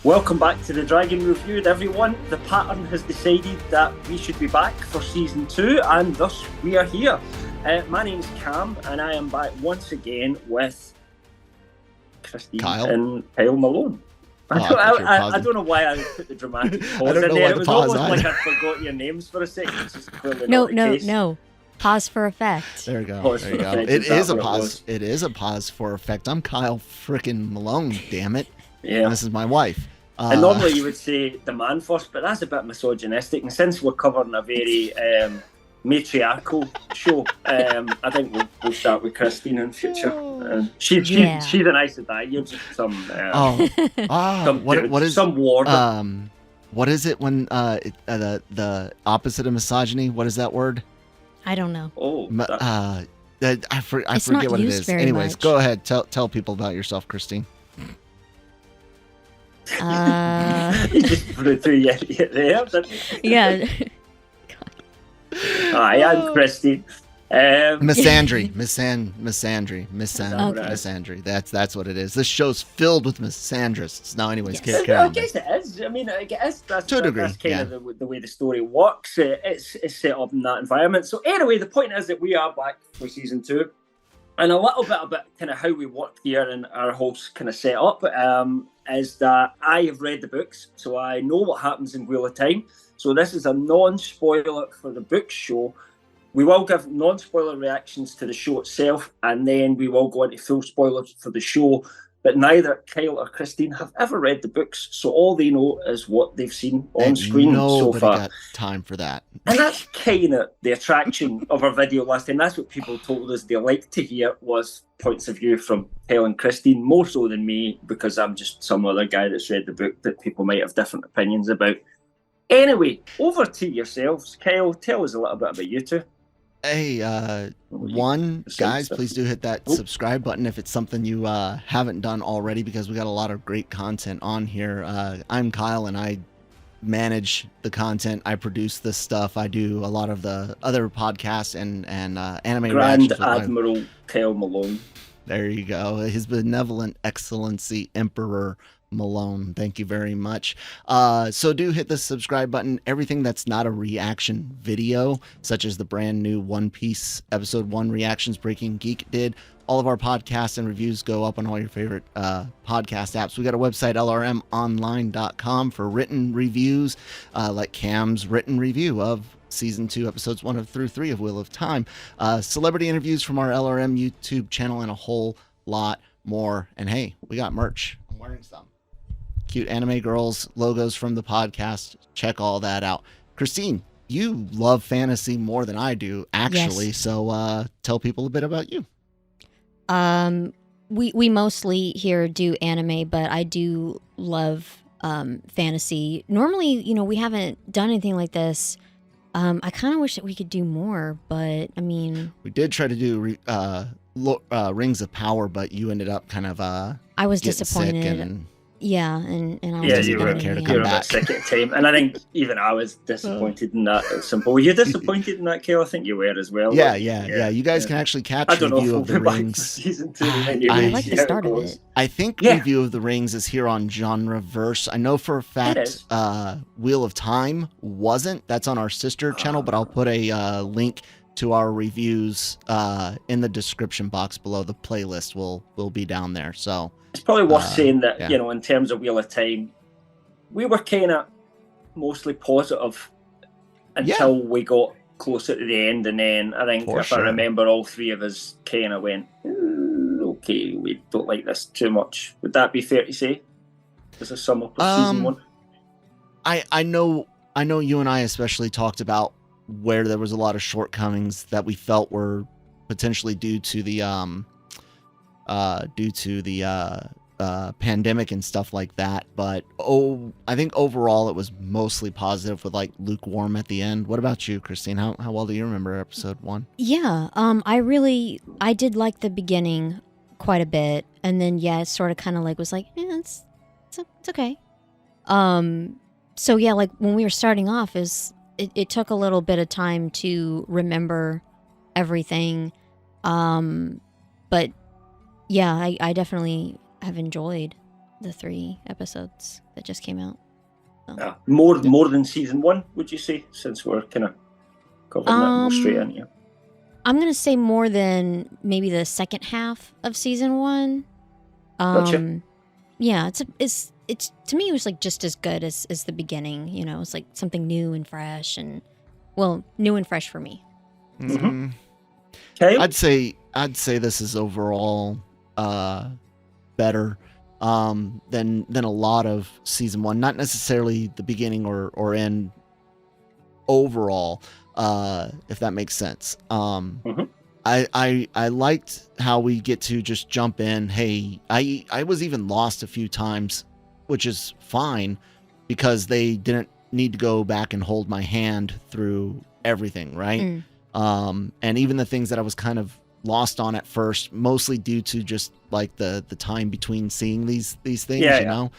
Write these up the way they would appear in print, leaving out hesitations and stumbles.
Welcome back to the Dragon Reviewed, everyone. The pattern has decided that we should be back for Season 2, and thus we are here. My name's Cam, and I am back once again with Christine and Kyle Malone. I don't know why I put the dramatic pause in there. It was almost like I forgot your names for a second. No. Pause for effect. There you go. It is a pause. It is a pause for effect. I'm Kyle frickin' Malone, damn it. Yeah. And this is my wife. And normally you would say the man first, but that's a bit misogynistic. And since we're covering a very matriarchal show, I think we'll start with Christine in future. She's a nicer guy. You're just some some ward. What is it when the opposite of misogyny? What is that word? I don't know. I forget what it is. Anyways, go ahead. Tell people about yourself, Christine. You just threw there. Yeah. Hi, I'm Christine. Misandry. That's what it is. This show's filled with misandrists. Now, anyways, yes. I guess it is. I mean, I guess that's kind of the way the story works. It's set up in that environment. So anyway, the point is that we are back for Season 2. And a little bit about kind of how we work here and our whole kind of setup is that I have read the books, so I know what happens in Wheel of Time. So this is a non-spoiler for the book show. We will give non-spoiler reactions to the show itself, and then we will go into full spoilers for the show. But neither Kyle or Christine have ever read the books, so all they know is what they've seen on screen so far. Got time for that. And that's kind of the attraction of our video last time. That's what people told us they liked to hear, was points of view from Kyle and Christine, more so than me, because I'm just some other guy that's read the book that people might have different opinions about. Anyway, over to yourselves. Kyle, tell us a little bit about you two. Hey, guys, please do hit that subscribe button if it's something you haven't done already, because we got a lot of great content on here. I'm Kyle, and I manage the content. I produce this stuff. I do a lot of the other podcasts and anime Grand Admiral Kyle Malone. There you go. His benevolent excellency, Emperor Malone. Thank you very much. So do hit the subscribe button. Everything that's not a reaction video, such as the brand new One Piece episode 1 reactions Breaking Geek did, all of our podcasts and reviews go up on all your favorite podcast apps. We got a website, lrmonline.com, for written reviews, like Cam's written review of Season 2, Episodes 1 through 3 of Wheel of Time, celebrity interviews from our LRM YouTube channel, and a whole lot more. And hey, we got merch. I'm wearing some cute anime girls logos from the podcast. Check all that out. Christine, you love fantasy more than I do, actually. Yes. So tell people a bit about you. We mostly here do anime, but I do love fantasy. Normally, we haven't done anything like this. I kind of wish that we could do more, but I mean, we did try to do Rings of Power, but you ended up kind of I was disappointed. Yeah, and I was you were care to come back. Sick at the time, and I think even I was disappointed in that. It's simple. Were you disappointed in that, Kyle? I think you were as well. Yeah. You guys can actually catch Review of the Rings. Season 2. I like the start of it. I think Review of the Rings is here on GenreVerse. I know for a fact Wheel of Time wasn't. That's on our sister channel, but I'll put a link to our reviews in the description box below. The playlist will be down there. So it's probably worth saying that, in terms of Wheel of Time, we were kind of mostly positive until we got closer to the end. And then I think, I remember, all three of us kind of went, okay, we don't like this too much. Would that be fair to say? As a sum up of Season 1? I know you and I especially talked about where there was a lot of shortcomings that we felt were potentially due to the pandemic and stuff like that. But I think overall it was mostly positive, with like lukewarm at the end. What about you, Christine? How well do you remember episode 1? Yeah, I did like the beginning quite a bit, and then it sort of kind of like was like, it's okay. So yeah, like when we were starting off, it took a little bit of time to remember everything, but yeah, I definitely have enjoyed the 3 episodes that just came out. So. More than season 1, would you say? Since we're kind of covering that more straight in here. I'm gonna say more than maybe the second half of season 1. Gotcha. Yeah, it's to me it was like just as good as the beginning. You know, it's like something new and fresh, and new and fresh for me. Mm-hmm. Okay. I'd say this is overall better than a lot of season 1. Not necessarily the beginning or end overall, if that makes sense. Mm-hmm. I liked how we get to just jump in. Hey, I was even lost a few times, which is fine because they didn't need to go back and hold my hand through everything, right? And even the things that I was kind of lost on at first, mostly due to just like the time between seeing these things, you know.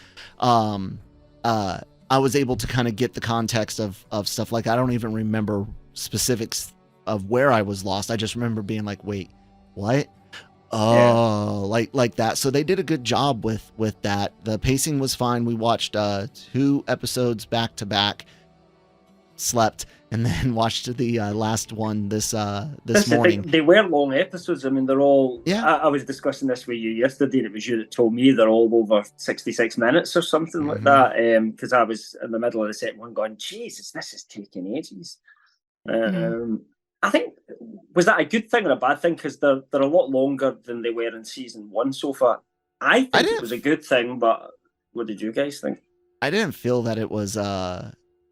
I was able to kind of get the context of stuff. Like I don't even remember specifics of where I was lost. I just remember being like, wait, what? Oh, like that. So they did a good job with that. The pacing was fine. We watched 2 episodes back to back, slept, and then watched the last one this morning. They were long episodes. I mean, they're all... Yeah. I was discussing this with you yesterday, and it was you that told me they're all over 66 minutes or something like that, because I was in the middle of the second one going, Jesus, this is taking ages. I think, was that a good thing or a bad thing? Because they're a lot longer than they were in season 1 so far. I think it was a good thing, but what did you guys think? I didn't feel that it was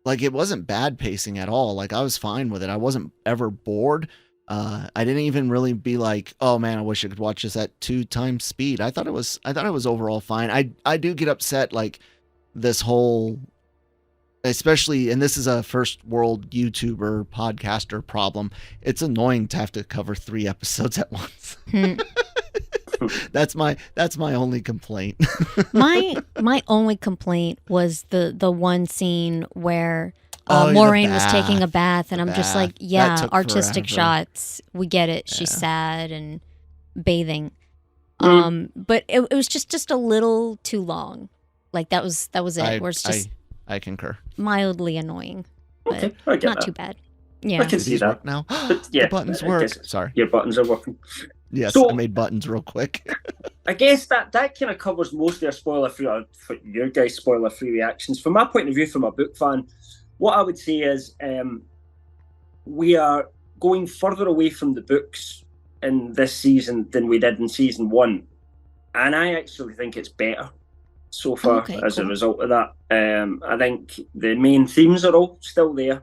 like it wasn't bad pacing at all. Like I was fine with it. I wasn't ever bored. I didn't even really be like, oh man, I wish I could watch this at 2 times speed. I thought it was overall fine. I do get upset like this whole, especially, and this is a first world YouTuber podcaster problem. It's annoying to have to cover 3 episodes at once. That's my only complaint. my only complaint was the one scene where Moraine was taking a bath, and I'm just like, yeah, artistic shots. We get it. She's sad and bathing. But it was just a little too long. Like that was it. Where it's just I concur. Mildly annoying, but okay, I get not that. Too bad. Yeah, I can see that now. But, yeah, the buttons work. Sorry, your buttons are working. Yes, so, I made buttons real quick. I guess that kind of covers most of our spoiler-free, for your guys' spoiler-free reactions. From my point of view, from a book fan, what I would say is we are going further away from the books in this season than we did in season 1, and I actually think it's better so far a result of that. I think the main themes are all still there,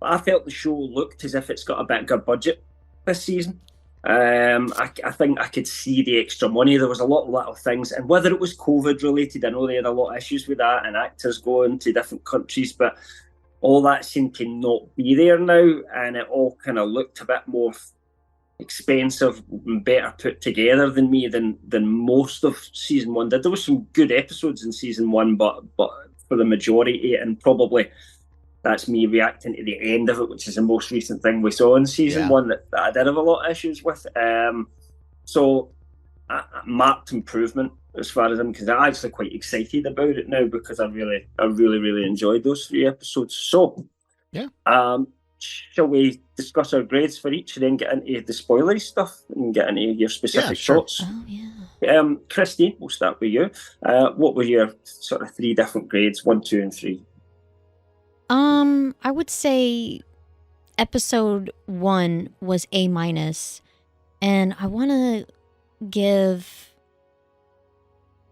but I felt the show looked as if it's got a bigger budget this season. I think I could see the extra money. There was a lot of little things, and whether it was COVID related, I know they had a lot of issues with that and actors going to different countries, but all that seemed to not be there now, and it all kind of looked a bit more expensive and better put together than most of season 1 did. There were some good episodes in season 1, but for the majority, and probably that's me reacting to the end of it, which is the most recent thing we saw in season 1 that I did have a lot of issues with. So marked improvement as far as I'm concerned. I'm actually quite excited about it now because I really enjoyed those 3 episodes. So shall we discuss our grades for each and then get into the spoilery stuff and get into your specific thoughts? Oh, yeah. Christy, we'll start with you. What were your sort of 3 different grades, 1, 2, and 3? I would say episode 1 was A-, and I want to give...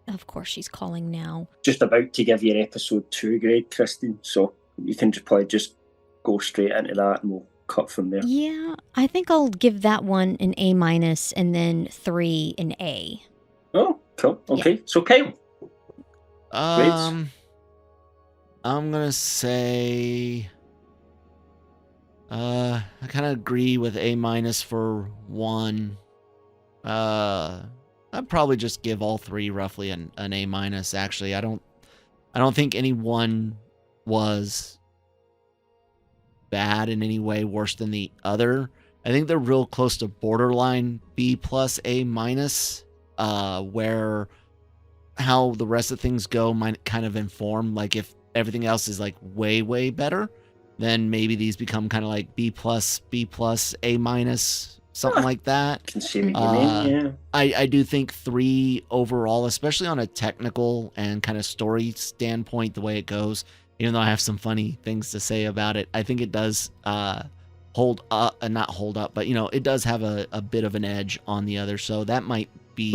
Of course, she's calling now. Just about to give your episode 2 grade, Kristen, so you can probably just go straight into that and we'll cut from there. Yeah, I think I'll give that one an A- and then 3 an A. Oh, cool. Okay, yeah. So Kyle. I'm gonna say I kind of agree with A- for 1. I'd probably just give all 3 roughly an A-. Actually, I don't think any one was bad in any way, worse than the other. I think they're real close to borderline B+ A-, where how the rest of things go might kind of inform, like if everything else is like way, way better, then maybe these become kind of like B+, A-, something like that. Can see what you mean, yeah. I do think 3 overall, especially on a technical and kind of story standpoint, the way it goes, even though I have some funny things to say about it, I think it does hold up, not hold up, but it does have a bit of an edge on the other. So that might be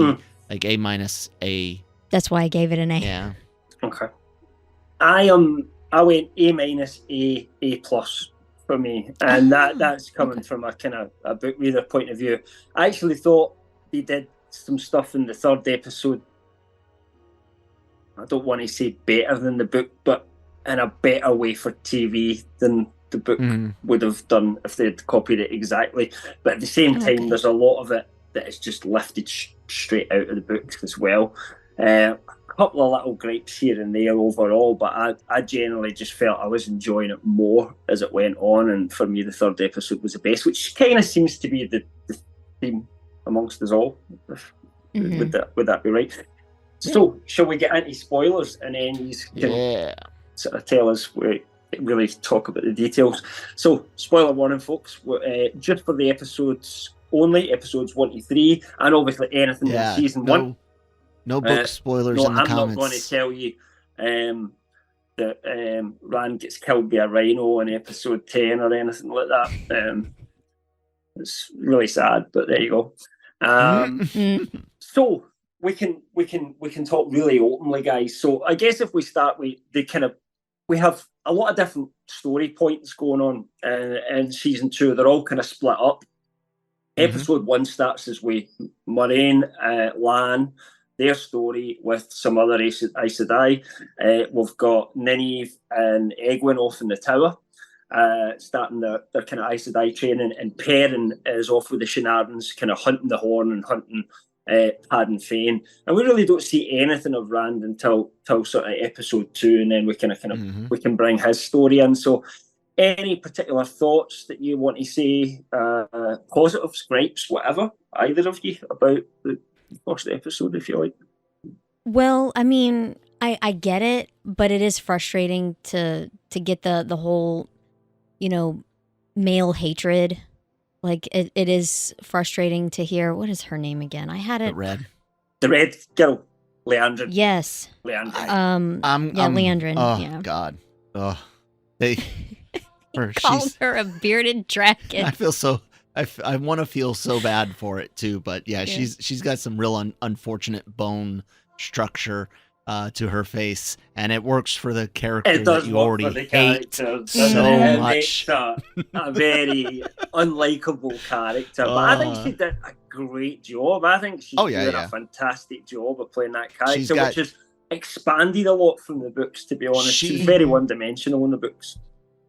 like A-, A. That's why I gave it an A. Yeah. Okay. I went A-, A+ for me, and that's coming from a kind of a book reader point of view. I actually thought they did some stuff in the 3rd episode. I don't want to say better than the book, but in a better way for TV than the book would have done if they'd copied it exactly. But at the same time, there's a lot of it that is just lifted straight out of the book as well. A couple of little gripes here and there overall, but I generally just felt I was enjoying it more as it went on, and for me the 3rd episode was the best, which kind of seems to be the theme amongst us all. Would that be right? So shall we get into spoilers, and then you can sort of tell us, really talk about the details. So spoiler warning, folks, just for the episodes only, episodes 1 to 3, and obviously anything in season 1. No book spoilers in the comments. I'm not going to tell you that Rand gets killed by a rhino in episode 10 or anything like that. It's really sad, but there you go. So we can talk really openly, guys. So I guess if we start with we have a lot of different story points going on in season 2. They're all kind of split up. Episode 1 starts as with Moraine, Lan, their story with some other Aes Sedai. We've got Nynaeve and Egwene off in the tower, starting their kind of Aes Sedai training, and Perrin is off with the Shenanigans, kind of hunting the Horn and hunting Padden Fane. And we really don't see anything of Rand until sort of episode 2, and then we we can bring his story in. So any particular thoughts that you want to say, positives, gripes, whatever, either of you, about the first episode, if you like? Well, I mean, I get it, but it is frustrating to get the whole, male hatred. Like, it is frustrating to hear. What is her name again? I had it. The red girl, Leandrin. Yes. Leandrin. Leandrin. Oh, yeah. God. Oh, called her a bearded dragon. I feel so. I want to feel so bad for it too, but she's got some real unfortunate bone structure to her face, and it works for the character that you already hate so much. A very unlikable character, but I think she did a great job. I think she's doing a fantastic job of playing that character, which has expanded a lot from the books, to be honest. She's very one-dimensional in the books.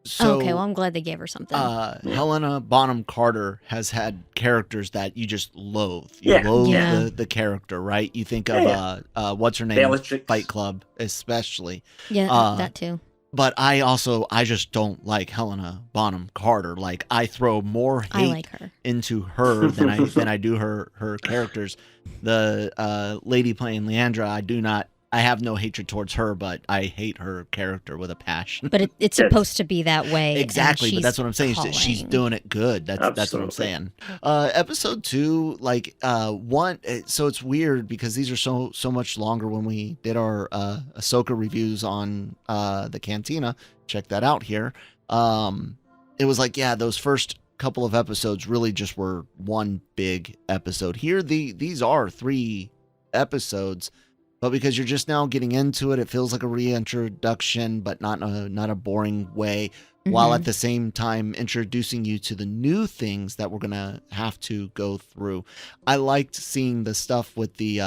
So, okay, well, I'm glad they gave her something. Helena Bonham Carter has had characters that you just loathe. You loathe the character, right? You think of what's her name? Bellatrix. Fight Club, especially. Yeah, that too. But I just don't like Helena Bonham Carter. Like, I throw more hate into her than I do her characters. The lady playing Leandra, I have no hatred towards her, but I hate her character with a passion. But it's supposed to be that way. Exactly, but that's what I'm saying. She's doing it good. That's what I'm saying. Episode 2, so it's weird because these are so much longer. When we did our Ahsoka reviews on the Cantina, check that out here. It was like, those first couple of episodes really just were one big episode. Here, these are 3 episodes. But because you're just now getting into it, it feels like a reintroduction, but not a boring way, while at the same time introducing you to the new things that we're going to have to go through. I liked seeing the stuff with the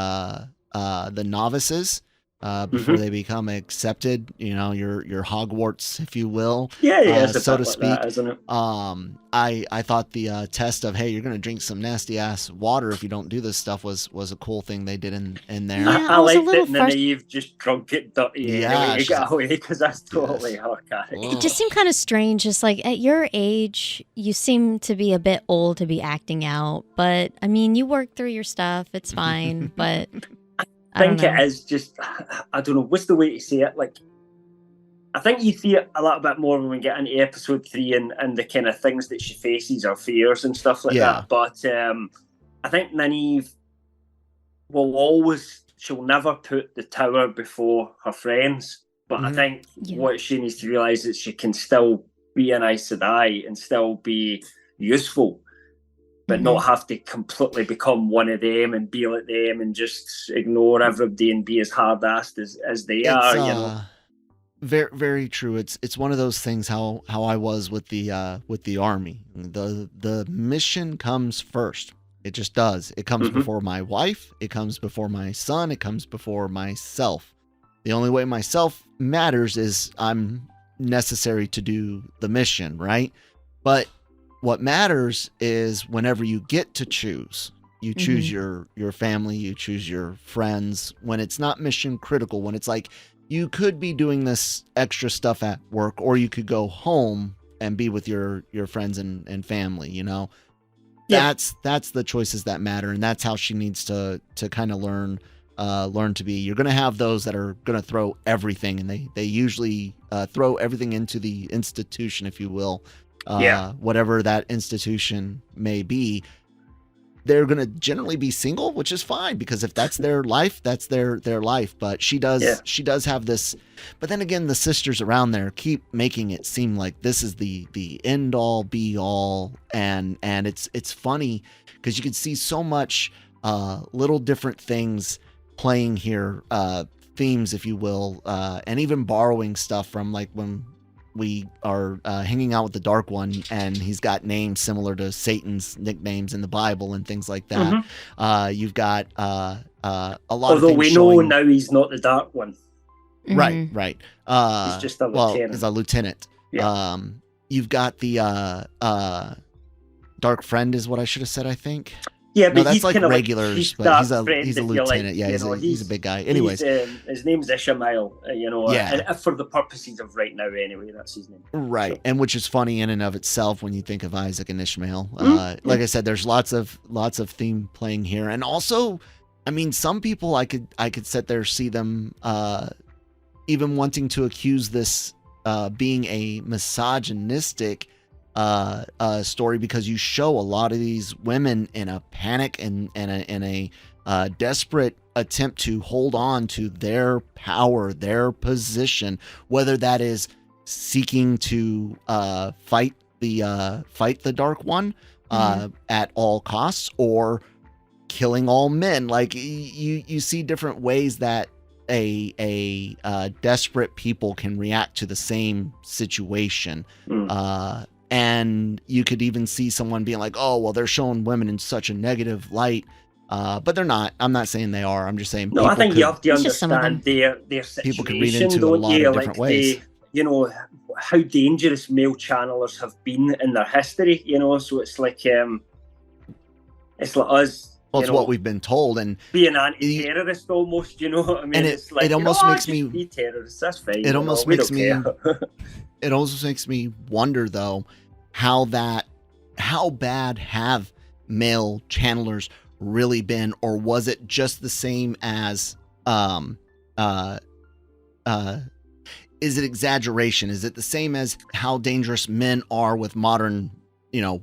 novices before they become accepted, your Hogwarts, if you will, so to speak. Like that, isn't it? I thought the test of, hey, you're going to drink some nasty ass water if you don't do this stuff was a cool thing they did in there. Yeah, I like that Nynaeve just drunk it dirty. Yeah, you got away, because that's totally her character. It just seemed kind of strange. Just like, at your age, you seem to be a bit old to be acting out. But I mean, you work through your stuff. It's fine. But think it is just, I don't know, what's the way to say it? Like, I think you see it a little bit more when we get into episode 3 and the kind of things that she faces or fears and stuff like that. But I think Nynaeve she'll never put the tower before her friends. But I think what she needs to realise is she can still be an Aes Sedai and still be useful, but not have to completely become one of them and be like them and just ignore everybody and be as hard-assed as they are, you know. Very, very true. It's one of those things how I was with the army. The mission comes first. It just does. It comes before my wife. It comes before my son. It comes before myself. The only way myself matters is I'm necessary to do the mission, right? But what matters is whenever you get to choose, you choose your family, you choose your friends, when it's not mission critical, when it's like, you could be doing this extra stuff at work, or you could go home and be with your friends and family, you know? That's the choices that matter. And that's how she needs to kind of learn to be. You're going to have those that are going to throw everything, and they usually throw everything into the institution, if you will. Whatever that institution may be. They're going to generally be single, which is fine, because if that's their life, that's their life. But she does have this. But then again, the sisters around there keep making it seem like this is the end all be all. And it's funny because you can see so much little different things playing here, themes, if you will, and even borrowing stuff from like when we are hanging out with the Dark One, and he's got names similar to Satan's nicknames in the Bible and things like that. You've got a lot of things. Although we know now he's not the Dark One. Right. He's just a lieutenant. He's a lieutenant. Yeah. You've got the Dark Friend is what I should have said, I think. Yeah, but no, that's he's like kind of regulars, like, but he's a lieutenant. Like, he's a big guy. Anyways, his name's Ishmael. And for the purposes of right now, anyway, that's his name. Right, so. And which is funny in and of itself when you think of Isaac and Ishmael. Like I said, there's lots of theme playing here, and also, I mean, some people I could sit there see them even wanting to accuse this being a misogynistic story, because you show a lot of these women in a panic and in a desperate attempt to hold on to their power, their position, whether that is seeking to fight the Dark One at all costs, or killing all men. Like you see different ways that a desperate people can react to the same situation. And you could even see someone being like, oh, well, they're showing women in such a negative light. But they're not. I'm not saying they are. I'm just saying. No, I think you have to understand their situation. People can read into a lot of different ways. How dangerous male channelers have been in their history. So it's like us. Well, it's what we've been told, and being anti-terrorist almost. You know what I mean? And it's like, it almost makes me be terrorists. That's fine. It almost makes me. It also makes me wonder, though, how bad have male channelers really been, or was it just the same as is it exaggeration? Is it the same as how dangerous men are with modern,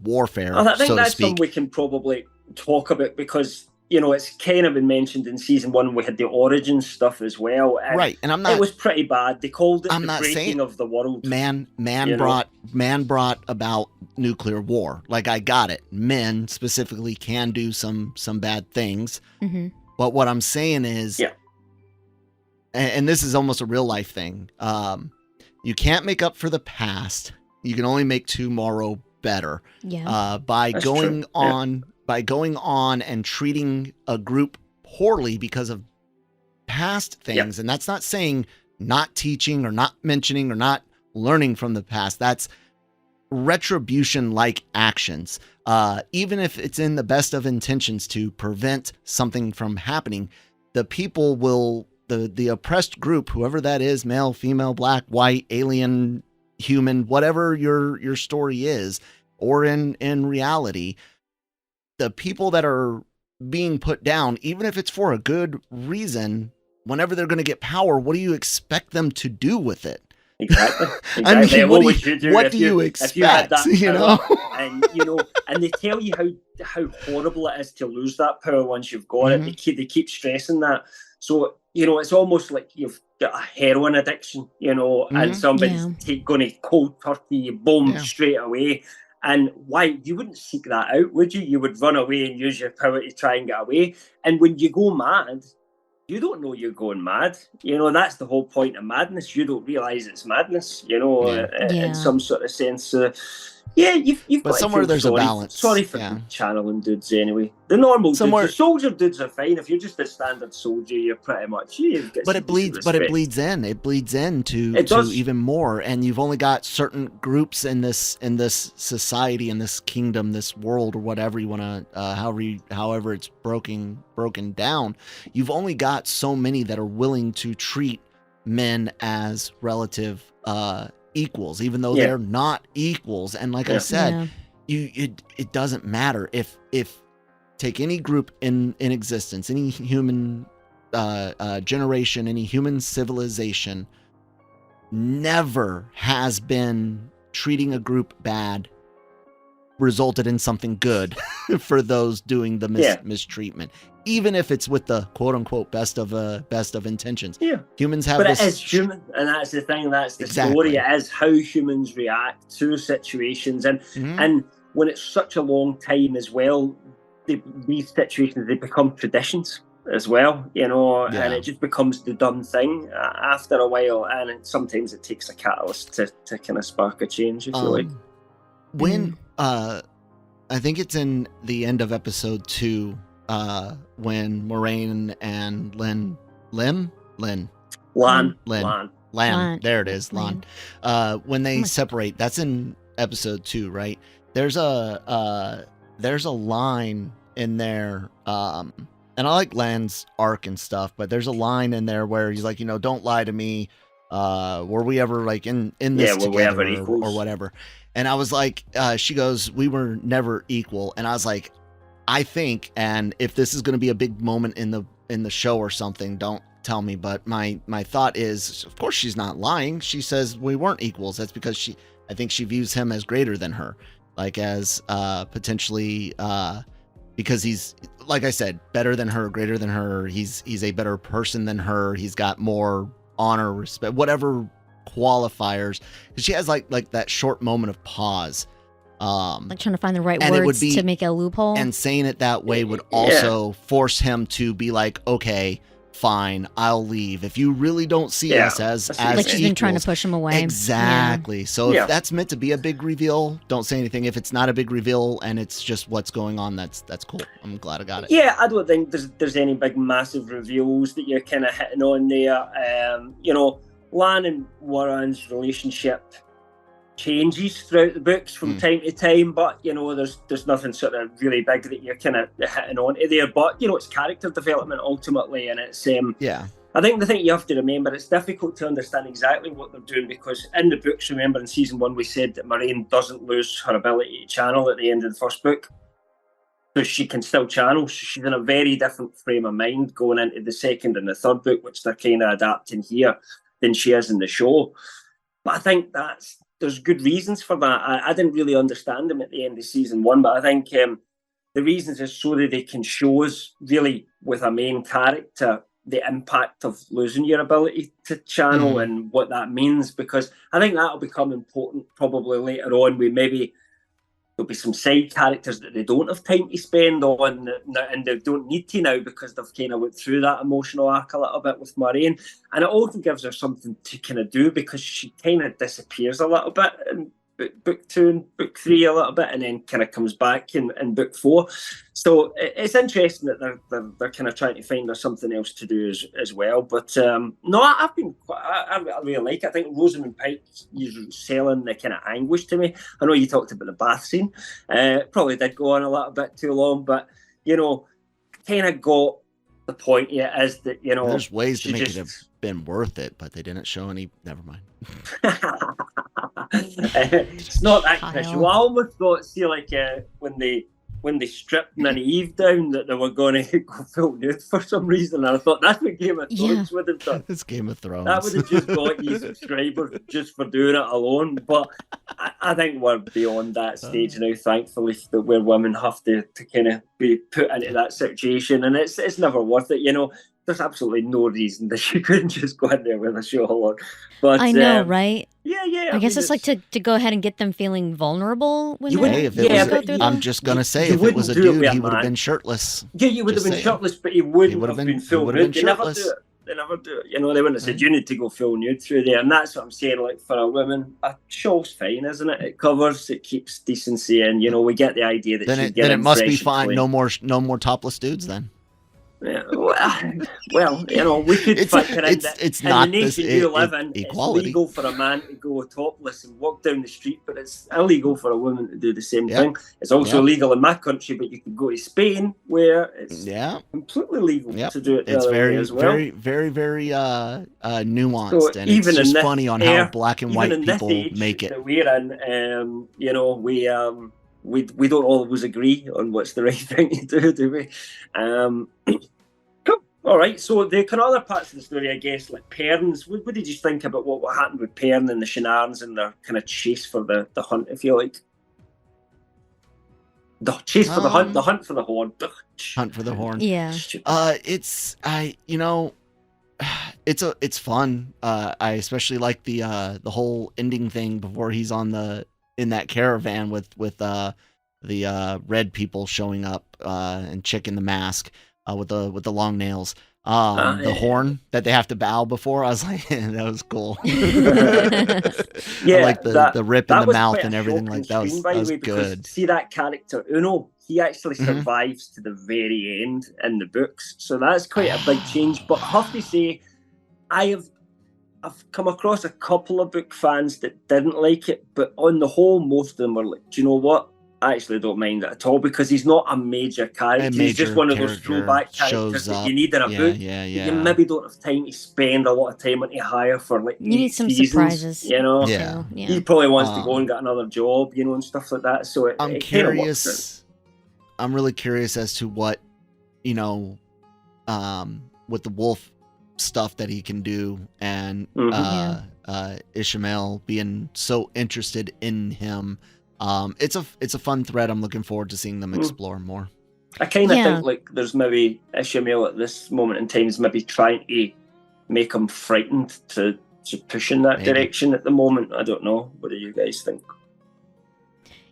warfare? I think so that's to speak? Something we can probably talk about, because it's kind of been mentioned in season 1. We had the origin stuff as well, and right? And it was pretty bad. They called it the breaking of the world. Man brought about nuclear war. Like, I got it. Men specifically can do some bad things, but what I'm saying is, and this is almost a real life thing. You can't make up for the past. You can only make tomorrow better. Yeah. By going on and treating a group poorly because of past things. And that's not saying not teaching or not mentioning or not learning from the past. That's retribution-like actions. Even if it's in the best of intentions to prevent something from happening, the people will, the oppressed group, whoever that is, male, female, black, white, alien, human, whatever your story is, or in reality, the people that are being put down, even if it's for a good reason, whenever they're going to get power, what do you expect them to do with it? Exactly. I mean, what would you do what do you expect? if you had that power, you know? and they tell you how horrible it is to lose that power once you've got Mm-hmm. it. They keep stressing that. So, it's almost like you've got a heroin addiction, Mm-hmm. and somebody's going to cold turkey you, boom, straight away. And why? You wouldn't seek that out, would you? You would run away and use your power to try and get away. And when you go mad, you don't know you're going mad. That's the whole point of madness. You don't realise it's madness, in some sort of sense. You've but got somewhere to feel there's sorry. a balance. Sorry for channeling dudes anyway. The normal dudes, the soldier dudes are fine. If you're just a standard soldier, you're pretty much But it bleeds in. It bleeds into even more. And you've only got certain groups in this society, in this kingdom, this world, or whatever you want to, however it's broken down. You've only got so many that are willing to treat men as relative equals, even though they're not equals. And like I said, it doesn't matter if take any group in existence, any human generation, any human civilization, never has been treating a group bad resulted in something good for those doing the mistreatment, even if it's with the quote unquote best of intentions. Humans have, but it is human, and that's the thing. That's the story. It is how humans react to situations, and when it's such a long time as well, these situations, they become traditions as well, and it just becomes the done thing after a while, and sometimes it takes a catalyst to kind of spark a change, if you like. When I think it's in the end of episode 2, when Moraine and Lan, there it is, Lan. When they separate, that's in episode 2, right? There's a line in there, and I like Lan's arc and stuff, but there's a line in there where he's like, don't lie to me. Were we ever like in this together or whatever? And I was like, she goes, we were never equal. And I was like, I think, and if this is going to be a big moment in the show or something, don't tell me. But my thought is, of course, she's not lying. She says we weren't equals. That's because I think she views him as greater than her, like as potentially because he's, like I said, better than her, greater than her. He's a better person than her. He's got more honor, respect, whatever qualifiers. She has like that short moment of pause, like trying to find the right words to make a loophole, and saying it that way would also force him to be like, okay, fine, I'll leave if you really don't see us as like she's been trying to push him away. Exactly. So if that's meant to be a big reveal, don't say anything. If it's not a big reveal and it's just what's going on, that's cool. I'm glad I got it. I don't think there's any big massive reveals that you're kind of hitting on there. Lan and Warren's relationship changes throughout the books from time to time, but there's nothing sort of really big that you're kind of hitting onto there. But it's character development ultimately, and it's I think the thing you have to remember, it's difficult to understand exactly what they're doing, because in the books, remember in season 1 we said that Moraine doesn't lose her ability to channel at the end of the first book, so she can still channel. She's in a very different frame of mind going into the second and the third book, which they're kind of adapting here, than she is in the show. But I think there's good reasons for that. I didn't really understand them at the end of season 1, but I think the reasons is so that they can show us really with a main character the impact of losing your ability to channel and what that means, because I think that'll become important probably later on. There'll be some side characters that they don't have time to spend on, and they don't need to now, because they've kind of went through that emotional arc a little bit with Moraine. And it also gives her something to kind of do, because she kind of disappears a little bit in book 2 and book 3 a little bit, and then kind of comes back in book 4. So it's interesting that they're kind of trying to find her something else to do as well. But no, I really like it. I think Rosamund Pike is selling the kind of anguish to me. I know you talked about the bath scene. Probably did go on a little bit too long, but kind of got the point. Is that there's ways to make it have been worth it, but they didn't show any. Never mind. It's not that casual. I almost thought, when they when they stripped Nynaeve down that they were going to go full nude for some reason, and I thought that's what Game of Thrones would have done. It's Game of Thrones. That would have just got you subscribers just for doing it alone. But I think we're beyond that stage now, thankfully, that where women have to kind of be put into that situation, and it's never worth it, you know. There's absolutely no reason that you couldn't just go in there with a show on. But I know, right? Yeah. I guess it's like to go ahead and get them feeling vulnerable when hey, if it was I'm just gonna say, if it was a dude, he would have been shirtless. Yeah, you would have been shirtless, but he wouldn't have been full nude. They never do it. They never do it. You know, they wouldn't have said you need to go full nude through there, and that's what I'm saying. Like for a woman, a show's fine, isn't it? It covers, it keeps decency, and you know we get the idea that then it must be fine. No more topless dudes then. Yeah, well, you know, we could factor in that it's in not the nation you live in, equality. It's legal for a man to go topless and walk down the street, but it's illegal for a woman to do the same thing. It's also illegal in my country, but you can go to Spain where it's completely legal to do it. It's very, as well. very nuanced, so and it's just funny on how black and white people make it. That we're in, you know, we don't always agree on what's the right thing to do we? Cool. All right. So the kind of other parts of the story, I guess, like Perrin's. What did you think about what happened with Perrin and the shenanigans and their kind of chase for the hunt? If you like, the chase for the hunt for the horn. Hunt for the horn. Yeah. It's fun. I especially like the whole ending thing before he's in that caravan with the red people showing up and Chick in the mask with the long nails. The horn that they have to bow before. I was like, that was cool. Yeah, I like the rip in the mouth and everything like that. Was good. See that character Uno, he actually survives to the very end in the books, so that's quite a big change. But I have to say, I've come across a couple of book fans that didn't like it, but on the whole, most of them were like, do you know what? I actually don't mind it at all because he's not a major character. He's just one of those throwback characters that you need in a book. You maybe don't have time to spend a lot of time on to hire for like you need some seasons, surprises. You know? Yeah. He probably wants to go and get another job, you know, and stuff like that. So I'm curious. I'm really curious as to what, you know, with the wolf stuff that he can do, and Ishmael being so interested in him. It's a fun thread. I'm looking forward to seeing them explore more. I kind of think like there's maybe Ishmael at this moment in time is maybe trying to make him frightened to push in that direction at the moment. I don't know. What do you guys think?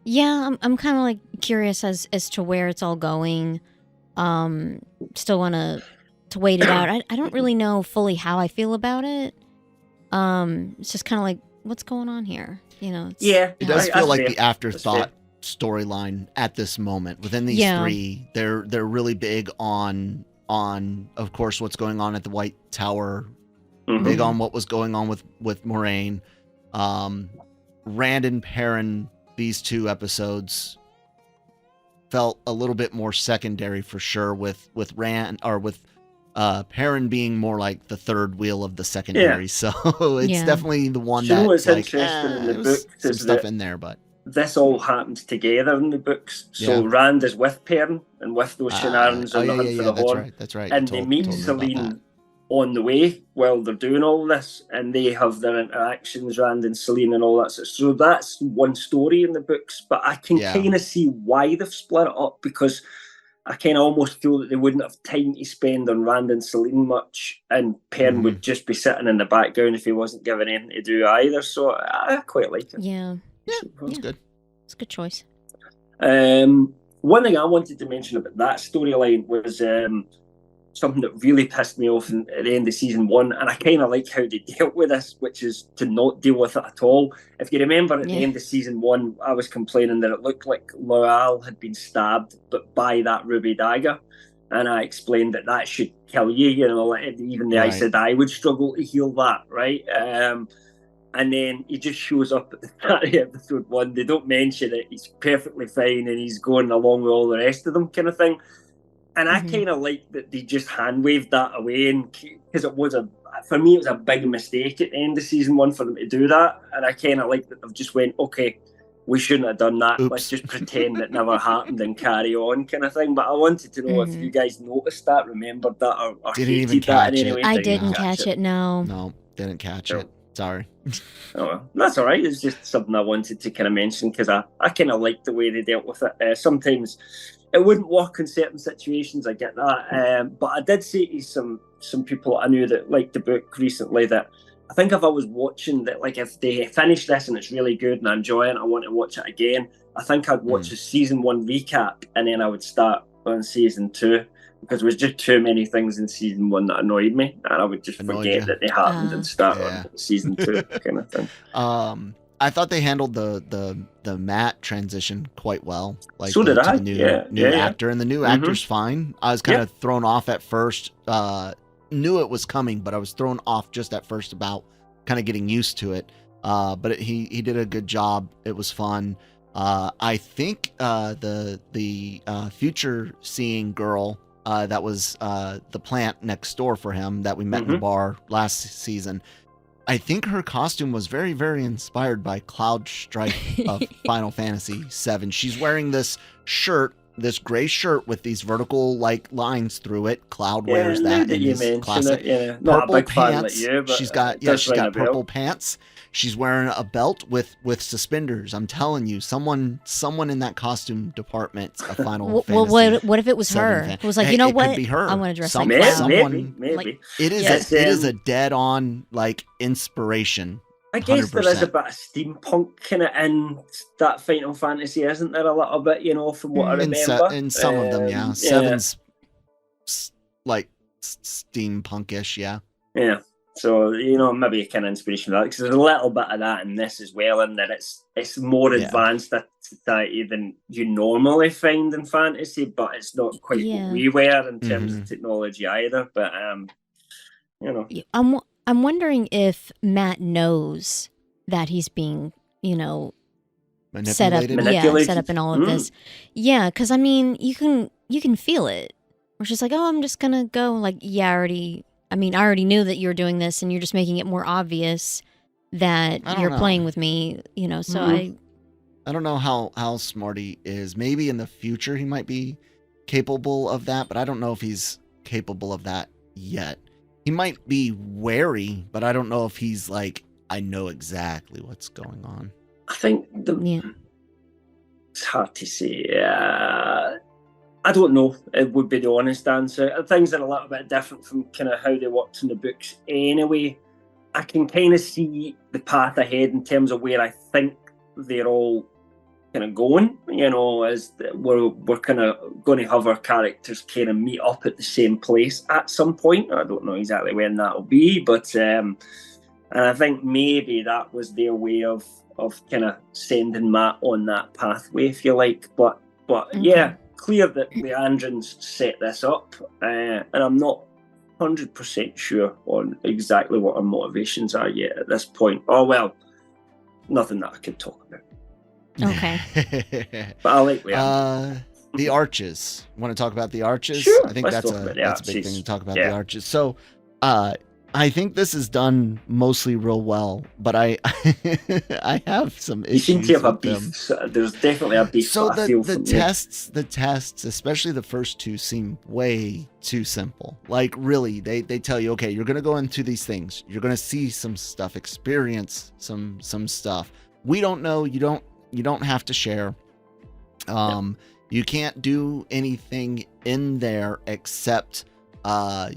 Yeah, I'm kind of like curious as to where it's all going. Still want to wait it out. I don't really know fully how I feel about it. It's just kind of like, what's going on here? You know? It does feel like the afterthought storyline at this moment. Within these three, they're really big on of course what's going on at the White Tower. Big on what was going on with Moraine. Rand and Perrin, these two episodes felt a little bit more secondary for sure, with Rand or with Perrin being more like the third wheel of the secondary. So it's definitely the one that's like, in the book some stuff in there, but this all happens together in the books. So Rand is with Perrin and with those shenanigans and the hunt for the horn. That's right. And they meet Selene on the way while they're doing all this, and they have their interactions, Rand and Selene and all that. So that's one story in the books, but I can kind of see why they've split it up, because I kind of almost feel that they wouldn't have time to spend on Rand and Selene much, and Perrin would just be sitting in the background if he wasn't given anything to do either. So I quite like it. Yeah, that's good. It's a good choice. One thing I wanted to mention about that storyline was something that really pissed me off at the end of season 1, and I kind of like how they dealt with this, which is to not deal with it at all. If you remember at the end of season 1, I was complaining that it looked like Loial had been stabbed, but by that ruby dagger, and I explained that should kill you, you know, even the Aes Sedai would struggle to heal that, right? And then he just shows up at the start of episode 1. They don't mention it. He's perfectly fine, and he's going along with all the rest of them, kind of thing. And I kind of like that they just hand-waved that away, and because for me, it was a big mistake at the end of season 1 for them to do that. And I kind of like that they've just went, okay, we shouldn't have done that. Oops. Let's just pretend it never happened and carry on, kind of thing. But I wanted to know if you guys noticed that, remembered that, or didn't even hated that catch in any way. I didn't catch it. No, didn't catch it. Sorry. Oh, well, that's all right. It's just something I wanted to kind of mention because I kind of liked the way they dealt with it. Sometimes it wouldn't work in certain situations. I get that, but I did say to some people I knew that liked the book recently that I think if I was watching that, like if they finish this and it's really good and I enjoy it, I want to watch it again. I think I'd watch the season 1 recap and then I would start on season 2. Because there was just too many things in season 1 that annoyed me, and I would just forget that they happened and start on season 2, kind of thing. I thought they handled the Matt transition quite well. Like so did I. The new actor, and the new actor's fine. I was kind of thrown off at first. Knew it was coming, but I was thrown off just at first about kind of getting used to it. But he did a good job. It was fun. I think the future seeing girl. That was the plant next door for him that we met in the bar last season. I think her costume was very, very inspired by Cloud Strife of Final Fantasy VII. She's wearing this shirt, this gray shirt with these vertical like lines through it. Cloud wears that in his classic purple pants. She's got purple pants. She's wearing a belt with suspenders. I'm telling you, someone in that costume department of Final Fantasy. Well, what if it was her? It was like, you know what? Could be her. I want to dress like Cloud. Maybe. Like, it is a dead on like inspiration. I guess 100%. there is a bit of steampunk kind of in that Final Fantasy, isn't there? A little bit, from what I remember. In some of them, yeah. Seven's like steampunkish, yeah. Yeah. So, maybe a kind of inspiration for that, because there's a little bit of that in this as well, in that it's more advanced at society than you normally find in fantasy, but it's not quite what we were in terms of technology either. But, I'm wondering if Matt knows that he's being, set up in all of this. Yeah, because I mean, you can feel it. We're just like, oh, I'm just gonna go. Like, I already knew that you're doing this, and you're just making it more obvious that you're playing with me. So I don't know how smart he is. Maybe in the future he might be capable of that, but I don't know if he's capable of that yet. He might be wary, but I don't know if he's like, I know exactly what's going on. I think it's hard to say. I don't know. It would be the honest answer. Things are a little bit different from kind of how they worked in the books anyway. I can kind of see the path ahead in terms of where I think they're all kind of going. As we're kind of going to have our characters kind of meet up at the same place at some point. I don't know exactly when that will be, but and I think maybe that was their way of kind of sending Matt on that pathway, if you like. But yeah, clear that Leandrin's set this up, and I'm not 100% sure on exactly what our motivations are yet at this point. Oh well, nothing that I could talk about. Okay. But I like Leandrin. The arches. Want to talk about the arches? Sure. I think that's a big thing to talk about, the arches. So I think this is done mostly real well, but I have some issues. You seem to have a beef. There's definitely a beef. So the tests, especially the first two, seem way too simple. Like really, they tell you, okay, you're gonna go into these things, you're gonna see some stuff, experience some stuff. We don't know. You don't have to share. You can't do anything in there except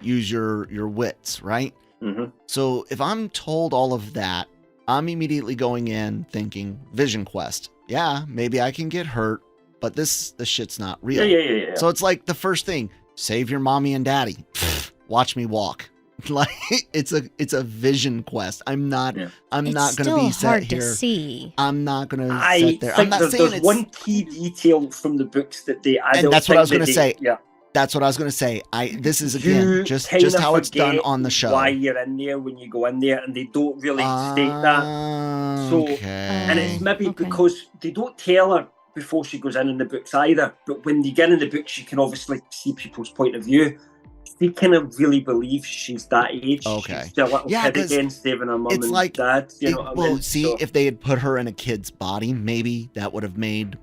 use your wits, right? Mm-hmm. So if I'm told all of that, I'm immediately going in thinking Vision Quest. Yeah, maybe I can get hurt, but this shit's not real. Yeah. So it's like the first thing, save your mommy and daddy. Watch me walk. Like it's a Vision Quest. I'm not going to be set here. To see. I'm not going to sit there. I'm not saying there's one key detail from the books that they and that's what I was going to say. Yeah. That's what I was going to say. This is again just how it's done on the show. Why you're in there when you go in there, and they don't really state that. So, and it's maybe because they don't tell her before she goes in the books either. But when you get in the books, you can obviously see people's point of view. she kind of really believes she's that age. Okay. She's a little kid again, saving her mum and dad. You know what I mean? See, if they had put her in a kid's body, maybe that would have made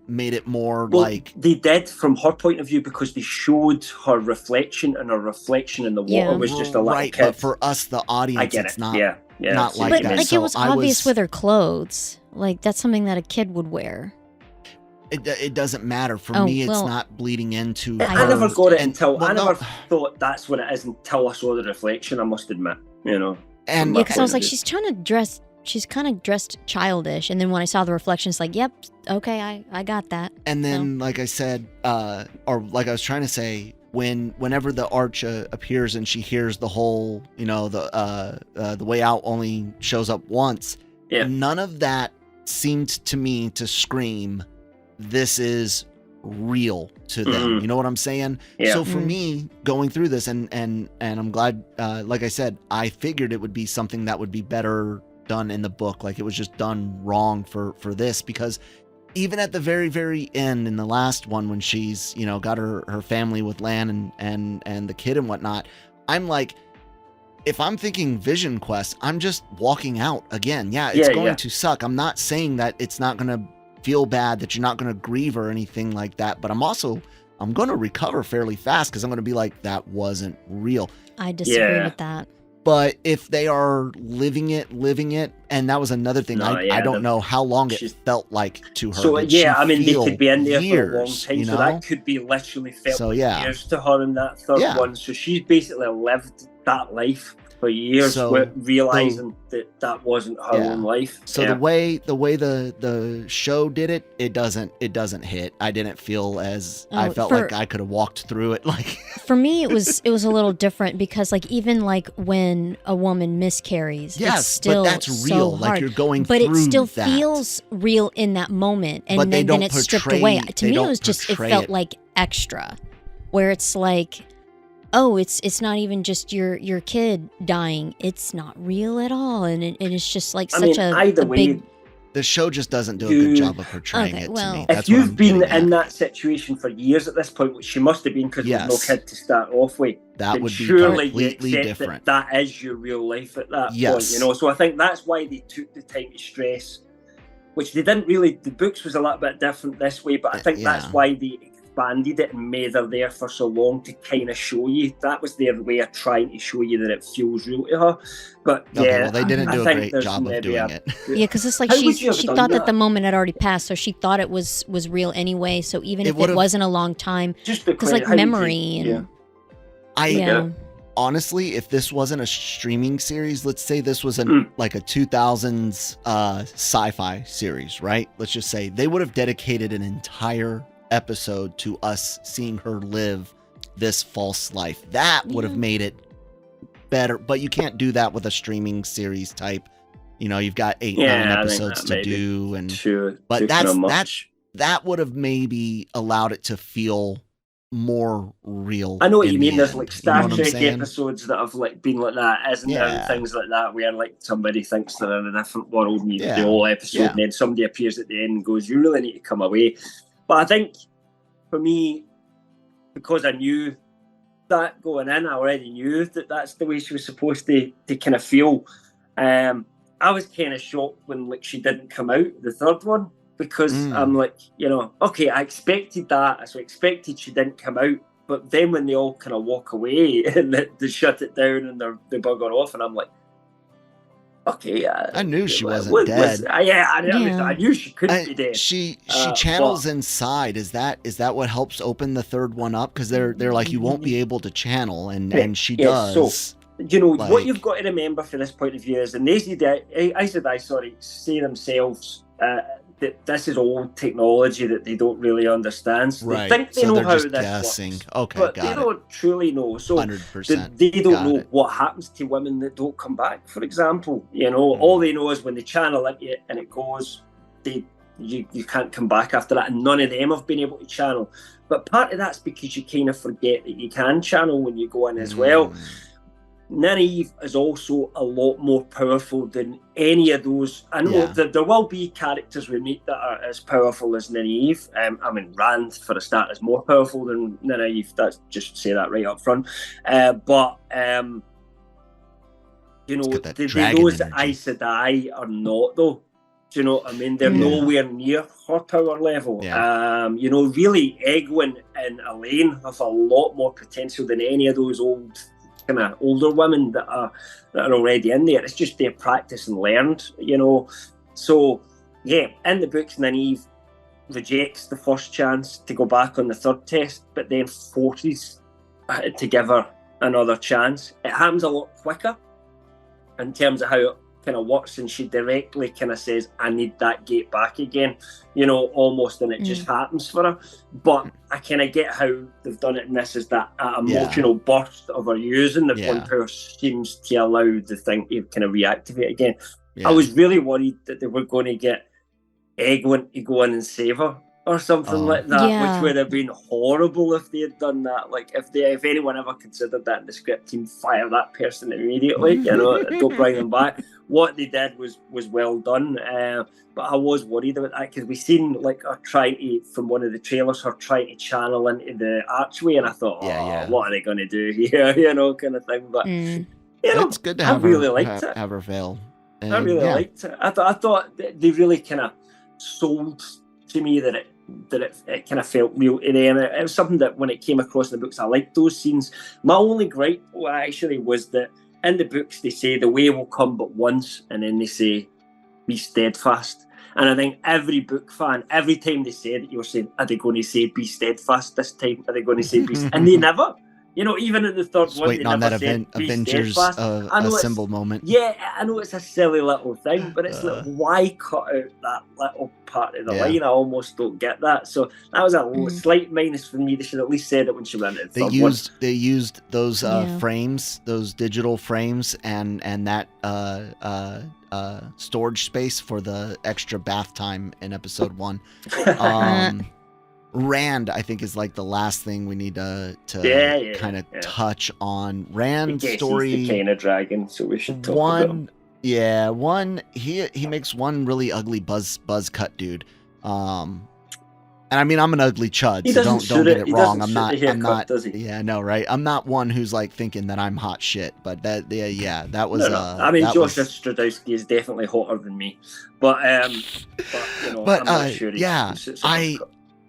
it more like... They did from her point of view, because they showed her reflection, and her reflection in the water was just a little right, kid. But for us, the audience, it's not, not like but that. Like, so it was obvious with her clothes. Like, that's something that a kid would wear. It doesn't matter. For me, it's not bleeding into her. I never got it until... I never thought that's what it is until I saw the reflection, I must admit. You know? And because I was like, she's kind of dressed childish. And then when I saw the reflection, it's like, yep, okay, I got that. And then, like I said, or like I was trying to say, whenever the arch appears and she hears the whole, you know, the way out only shows up once, none of that seemed to me to scream, this is real to them. You know what I'm saying? So for me, going through this, and I'm glad, like I said, I figured it would be something that would be better done in the book. Like, it was just done wrong for this, because even at the very, very end, in the last one, when she's, you know, got her family with Lan and the kid and whatnot, I'm like, if I'm thinking Vision Quest, I'm just walking out again. Yeah, it's going to suck. I'm not saying that it's not going to feel bad, that you're not going to grieve or anything like that, but I'm going to recover fairly fast, because I'm going to be like, that wasn't real. I disagree with that. But if they are living it, and that was another thing. I don't know how long it felt like to her. So I mean, they could be in there for a long time, you know? so that could be literally felt like years to her in that third one. So she's basically lived that life for years, realizing that wasn't her own life. So the way the show did it, it doesn't hit. I didn't feel as I felt like I could have walked through it. Like, for me, it was a little different, because like, even like when a woman miscarries, it's still but that's real. So hard. Like, you're going but through it still that. Feels real in that moment, and then it's stripped away. To me, it was just, it felt like extra, where it's like, oh, it's not even just your kid dying. It's not real at all, and it's just like a big... The show just doesn't do a good job of portraying it to me. If you've been in that situation for years at this point, which she must have been, because there's no kid to start off with, that would be surely completely different. That is your real life at that point, you know. So I think that's why they took the time to stress, which they didn't really. The books was a little bit different this way, but I think that's why they expanded it and made her there for so long, to kind of show you. That was their way of trying to show you that it feels real to her. But they didn't do a great job of doing it. Yeah, because it's like she thought that the moment had already passed, so she thought it was real anyway. So even if it wasn't a long time, because like memory honestly, if this wasn't a streaming series, let's say this was like a 2000s sci-fi series, right? Let's just say they would have dedicated an entire episode to us seeing her live this false life. That would have made it better, but you can't do that with a streaming series type. You know, you've got 8-9 episodes to do, and but that would have maybe allowed it to feel more real. I know what you mean. There's like Star Trek episodes that have like been like that, isn't there? And things like that, where like somebody thinks they're in a different world, and you the whole episode, and then somebody appears at the end and goes, "You really need to come away." But I think for me, because I knew that going in, I already knew that that's the way she was supposed to kind of feel. I was kind of shocked when like she didn't come out the third one, because I'm like, you know, okay, I expected that, so I expected she didn't come out. But then when they all kind of walk away and they shut it down and they bugger off, and I'm like, okay, I knew she wasn't dead. I knew she couldn't be dead. She channels inside. Is that what helps open the third one up? Because they're like, you won't be able to channel, and she does. So, you know, like, what you've got to remember from this point of view is, and they say themselves that this is old technology that they don't really understand. So they think they know how this works, but they don't truly know. So 100%. They don't know what happens to women that don't come back, for example. You know, all they know is when they channel into it and it goes, you can't come back after that, and none of them have been able to channel. But part of that's because you kind of forget that you can channel when you go in as well. Nynaeve is also a lot more powerful than any of those. I know that there will be characters we meet that are as powerful as Nynaeve. I mean, Rand, for a start, is more powerful than Nynaeve. That's just say that right up front. But you know, those Aes Sedai are not, though. Do you know what I mean? They're nowhere near her power level. Yeah. You know, really, Egwene and Elaine have a lot more potential than any of those old, kind of older women that are already in there. It's just their practice and learned, you know. So, yeah, in the books, Nynaeve rejects the first chance to go back on the third test, but then forces to give her another chance. It happens a lot quicker in terms of how it kind of works, and she directly kind of says, I need that gate back again, you know, almost, and it just happens for her. But I kind of get how they've done it, and this is that emotional burst of her using the one power seems to allow the thing to kind of reactivate again. I was really worried that they were going to get Egwene to go in and save her or something like that, which would have been horrible if they had done that. Like, if anyone ever considered that in the script team, fire that person immediately, you know, don't bring them back. What they did was well done, but I was worried about that, because we seen, like, her trying to, from one of the trailers, her trying to channel into the archway, and I thought, what are they going to do here, you know, kind of thing. But, you know, it's good to have have her fail. And, I really liked it. I thought they really kind of sold to me that it kind of felt real to them. It was something that when it came across in the books, I liked those scenes. My only gripe actually was that in the books they say the way will come but once, and then they say be steadfast. And I think every book fan, every time they said it, you were saying, are they going to say be steadfast this time? Are they going to say be and they never. You know, even in the third one, waiting on that Avengers assemble moment. Yeah, I know it's a silly little thing, but it's like, why cut out that little part of the line? I almost don't get that. So that was a slight minus for me. They should at least said it when she went into the third one. They used those frames, those digital frames, and that storage space for the extra bath time in episode 1. Rand, I think, is like the last thing we need to kind of touch on. Rand's story. He's the kind of dragon, so we should talk about him. Yeah, he makes one really ugly buzz cut dude. And I mean, I'm an ugly chud, so don't get it wrong. I'm not. Yeah, I know, right? I'm not one who's like thinking that I'm hot shit, but that was. No. I mean, Josh Stradowski is definitely hotter than me, but you know, I'm not sure.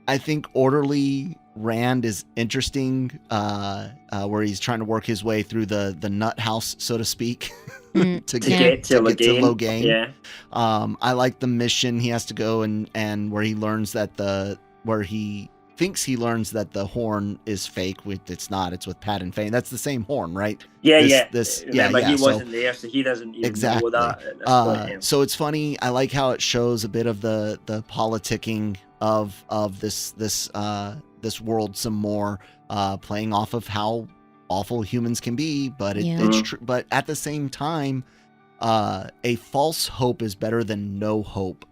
I think orderly Rand is interesting, where he's trying to work his way through the nut house, so to speak, to get to Logain. Yeah. I like the mission he has to go and where he learns that where he thinks he learns that the horn is fake. It's not. It's with Pat and Fane. That's the same horn, right? Yeah. But he wasn't there, so he doesn't even know that. So it's funny. I like how it shows a bit of the politicking of this world some more, playing off of how awful humans can be, but it's true. But at the same time, a false hope is better than no hope.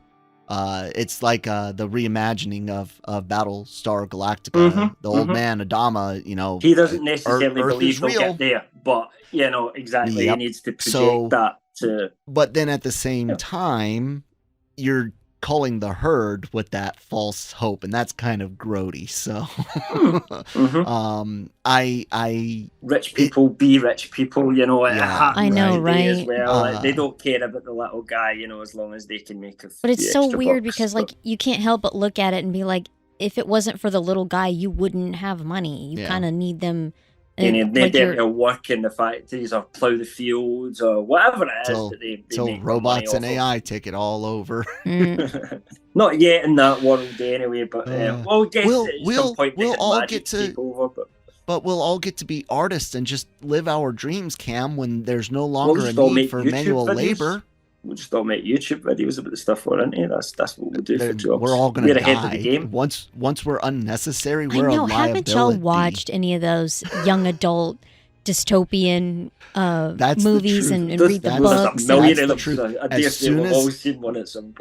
It's like the reimagining of Battlestar Galactica. The old man Adama, you know, he doesn't necessarily believe they'll get there, but you know exactly. He needs to project that to. But then at the same time, you're culling the herd with that false hope, and that's kind of grody. So I rich people be rich people, you know. I know, right? As well. Like, they don't care about the little guy, you know, as long as they can make it. But it's so weird because like you can't help but look at it and be like, if it wasn't for the little guy, you wouldn't have money. You kind of need them. They need them to work in the factories or plough the fields or whatever it is that they make robots and AI take it all over. Not yet in that world anyway, but we'll get we'll all get to take over, but we'll all get to be artists and just live our dreams, Cam, when there's no longer a need for manual labor. We'll just all make YouTube videos about the stuff we're into. That's what we'll do for jobs. We're all going to die. Ahead of the game. Once we're unnecessary, we're a liability. Haven't y'all watched any of those young adult dystopian movies and read the books? That's the truth.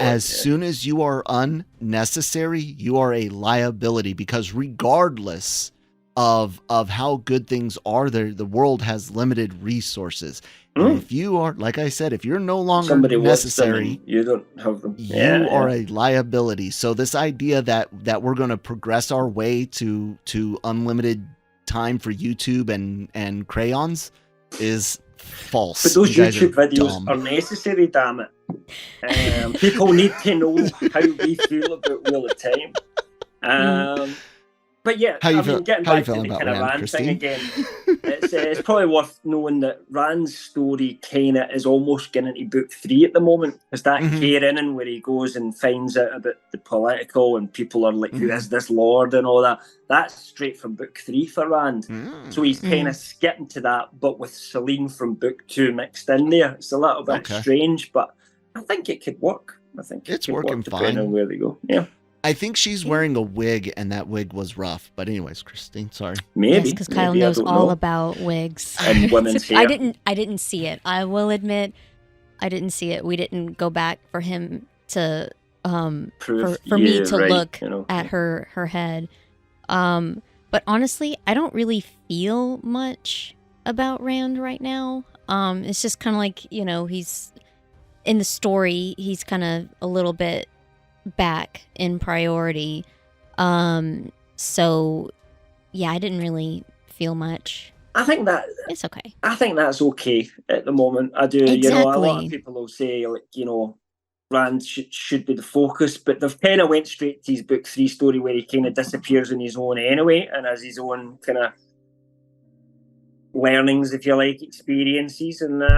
As soon as you are unnecessary, you are a liability, because regardless of how good things are. The world has limited resources. And if you are, like I said, if you're no longer necessary, you don't have them. You are a liability. So this idea that we're going to progress our way to unlimited time for YouTube and crayons is false. But those YouTube videos are necessary, damn it. People need to know how we feel about Wheel of Time. But yeah, getting back to the kind of Rand thing again, it's probably worth knowing that Rand's story kind of is almost getting into book 3 at the moment, because that Karen where he goes and finds out about the political and people are like, who is this Lord and all that, that's straight from book 3 for Rand. So he's kind of skipping to that, but with Celine from book 2 mixed in there. It's a little bit strange, but I think it could work. I think it's working fine. On where they go. Yeah. I think she's wearing a wig, and that wig was rough. But anyways, Christine, sorry. Maybe because Kyle knows all about wigs and women's hair. I didn't see it. I will admit, I didn't see it. We didn't go back for him to for me to look at her head. But honestly, I don't really feel much about Rand right now. It's just kind of like, he's in the story. He's kind of a little bit back in priority. So yeah, I didn't really feel much. I think that it's okay. I think that's okay at the moment. I do. Exactly. A lot of people will say, like, Rand should be the focus, but they've kind of went straight to his book 3 story where he kind of disappears on his own anyway and has his own kind of learnings, if you like, experiences. And at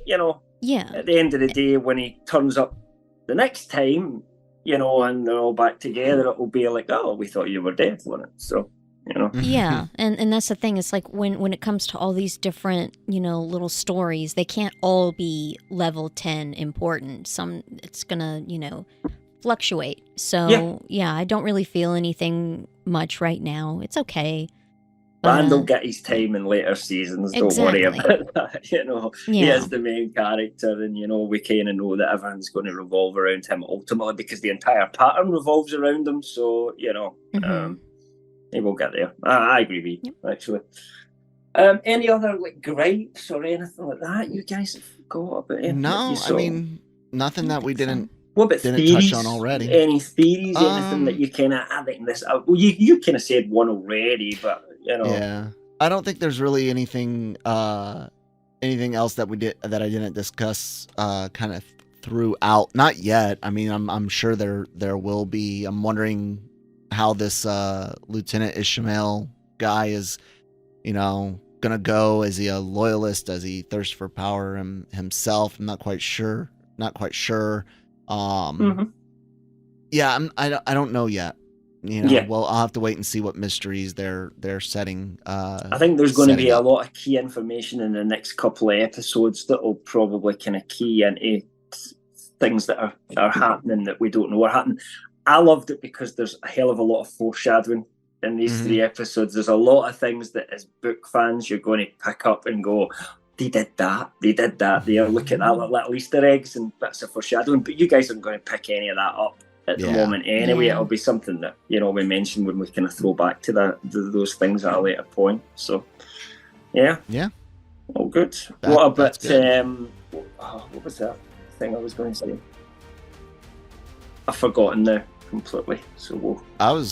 the end of the day, when he turns up the next time, and they're all back together, it will be like, oh, we thought you were dead, wasn't it? So, Yeah, and that's the thing. It's like when it comes to all these different, little stories, they can't all be level 10 important. Some, it's gonna, fluctuate. So, yeah, I don't really feel anything much right now. It's okay. Rand will get his time in later seasons. Don't worry about that. He is the main character, and we kind of know that everything's going to revolve around him ultimately because the entire pattern revolves around him. So he will get there. I agree with you, actually. Any other gripes or anything like that you guys have got about it? No, I mean nothing that we didn't. What about didn't theories? Touch on already? Any theories? Anything that you kind of? I think this. Well, you kind of said one already, but. Yeah, I don't think there's really anything else that I didn't discuss kind of throughout. Not yet. I mean, I'm sure there will be. I'm wondering how this Lieutenant Ishmael guy is, gonna go. Is he a loyalist? Does he thirst for power himself? I'm not quite sure. Yeah, I don't know yet. Well, I'll have to wait and see what mysteries they're setting. I think there's going to be a lot of key information in the next couple of episodes that will probably kind of key into things that are happening that we don't know are happening. I loved it because there's a hell of a lot of foreshadowing in these 3 episodes. There's a lot of things that as book fans you're going to pick up and go, they did that. They'll look at that little Easter eggs and bits of foreshadowing, but you guys aren't going to pick any of that up at the moment anyway. It'll be something that we mentioned when we kind of throw back to those things at a later point. So yeah all good. What about what was that thing I was going to say? I've forgotten now completely. So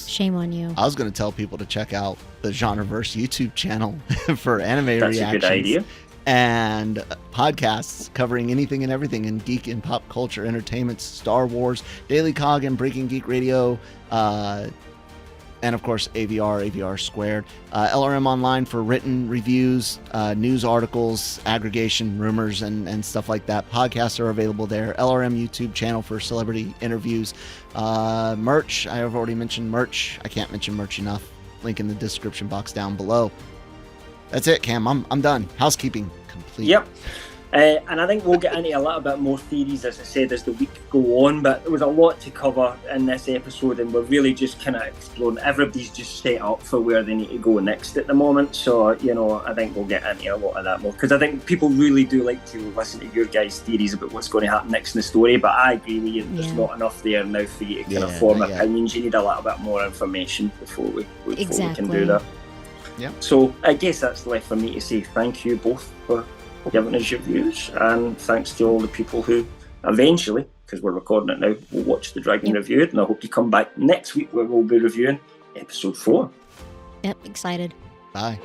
shame on you. I was going to tell people to check out the GenreVerse YouTube channel for anime reactions. That's a good idea. And podcasts covering anything and everything in geek and pop culture, entertainment, Star Wars, Daily Cog and Breaking Geek Radio, and of course AVR Squared. LRM Online for written reviews, news articles, aggregation, rumors, and stuff like that. Podcasts are available there. LRM YouTube channel for celebrity interviews. Merch, I have already mentioned merch. I can't mention merch enough. Link in the description box down below. That's it, Cam. I'm done. Housekeeping complete. Yep. And I think we'll get into a little bit more theories, as I said, as the week go on. But there was a lot to cover in this episode, and we're really just kind of exploring. Everybody's just set up for where they need to go next at the moment. So, I think we'll get into a lot of that more, because I think people really do like to listen to your guys' theories about what's going to happen next in the story. But I agree with you. There's not enough there now for you to kind of form opinions. You need a little bit more information before we can do that. Yeah. So I guess that's left for me to say thank you both for giving us your views, and thanks to all the people who eventually, because we're recording it now, will watch the Dragon Reviewed, and I hope you come back next week where we'll be reviewing episode 4. Yep, excited. Bye.